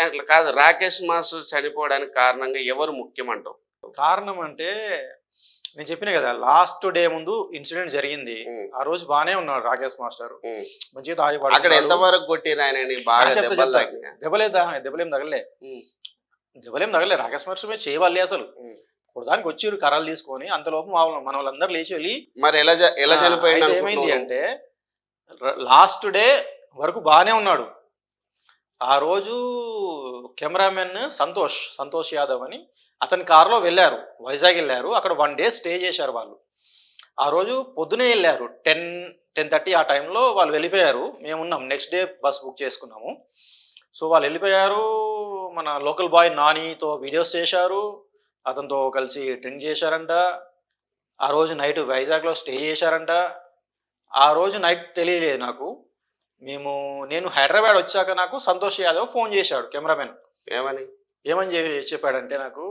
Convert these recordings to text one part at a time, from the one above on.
అట్లా కాదు, రాకేష్ మాస్టర్ చనిపోవడానికి కారణంగా ఎవరు ముఖ్యమంటావు? కారణం అంటే నేను చెప్పిన కదా, లాస్ట్ డే ముందు ఇన్సిడెంట్ జరిగింది. ఆ రోజు బానే ఉన్నాడు రాకేష్ మాస్టర్, మంచిగా తాగి అక్కడ పడుకున్నాడు. ఎంతవరకు కొట్టిరు ఆయనని? బాగా దెబ్బలు తాకినాయా? దెబ్బలేం తగలే. రాకేష్ మాస్టర్ మీద చేయవాలి అసలు. కొడదానికి వచ్చిర్రు కర్రలు తీసుకొని, అంతలోపు మన వాళ్ళందరూ లేచి వెళ్ళి. మరి ఎలా చనిపోయింది? ఏమైంది అంటే లాస్ట్ డే వరకు బానే ఉన్నాడు. ఆ రోజు కెమెరామెన్ సంతోష్ యాదవ్ అని అతని కారులో వెళ్ళారు, వైజాగ్ వెళ్ళారు. అక్కడ 1 డే స్టే చేశారు వాళ్ళు. ఆ రోజు పొద్దునే వెళ్ళారు, 10-10:30 ఆ టైంలో వాళ్ళు వెళ్ళిపోయారు. మేమున్నాం, నెక్స్ట్ డే బస్ బుక్ చేసుకున్నాము. సో వాళ్ళు వెళ్ళిపోయారు. మన లోకల్ బాయ్ నానితో వీడియోస్ చేశారు, అతనితో కలిసి డ్రింక్ చేశారంట. ఆ రోజు నైట్ వైజాగ్లో స్టే చేశారంట. ఆ రోజు నైట్ తెలియలేదు నాకు. నేను హైదరాబాద్ వచ్చాక నాకు సంతోష్ యాదవ్ ఫోన్ చేశాడు, కెమెరామెన్. ఏమని చెప్పాడంటే నాకు,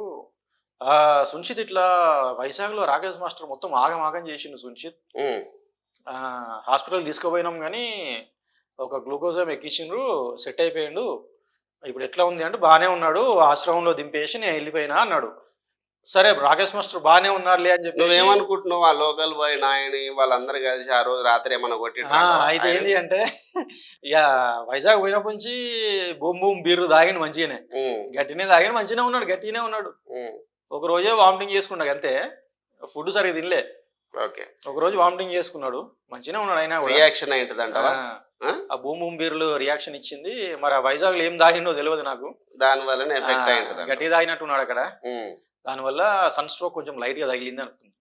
సున్షిత్ ఇట్లా వైజాగ్లో రాకేష్ మాస్టర్ మొత్తం ఆగం చేసిండు సున్షిత్. హాస్పిటల్ తీసుకుపోయినాం కానీ ఒక గ్లూకోజం ఎక్కించిండ్రు, సెట్ అయిపోయిండు. ఇప్పుడు ఎట్లా ఉంది అంటే బాగానే ఉన్నాడు, ఆశ్రమంలో దింపేసి నేను వెళ్ళిపోయినా అన్నాడు. సరే రాకేష్ మాస్టర్ బాగానే ఉన్నాడులే అని చెప్పి. నువ్వేమనుకుంటున్నావు? ఆ లోకల్ బాయ్ నాయని వాళ్ళందరూ కలిసి ఆ రోజు రాత్రి ఏమన్నా కొట్టి అయితే ఏంటి అంటే ఇక వైజాగ్ పోయినప్పటి నుంచి బూమ్ బీరు తాగిండు మంచిగానే, గట్టినే తాగిండు, మంచిగానే ఉన్నాడు, గట్టిగానే ఉన్నాడు. ఒక రోజే వామిటింగ్ చేసుకున్నాడు అంతే, ఫుడ్ సరిగ్గా తినలే. ఒక రోజు వామిటింగ్ చేసుకున్నాడు, మంచిగానే ఉన్నాడు. అయినా రియాక్షన్ ఏంటిదంట? ఆ బూమ్ బీర్లు రియాక్షన్ ఇచ్చింది. మరి ఆ వైజాగ్ లో ఏం తాగిండో తెలియదు నాకు, దాని వల్ల గట్టిగా తాగినట్టున్నాడు అక్కడ. దానివల్ల సన్ స్ట్రోక్ కొంచెం లైట్ గా తగిలింది అనుకుంది.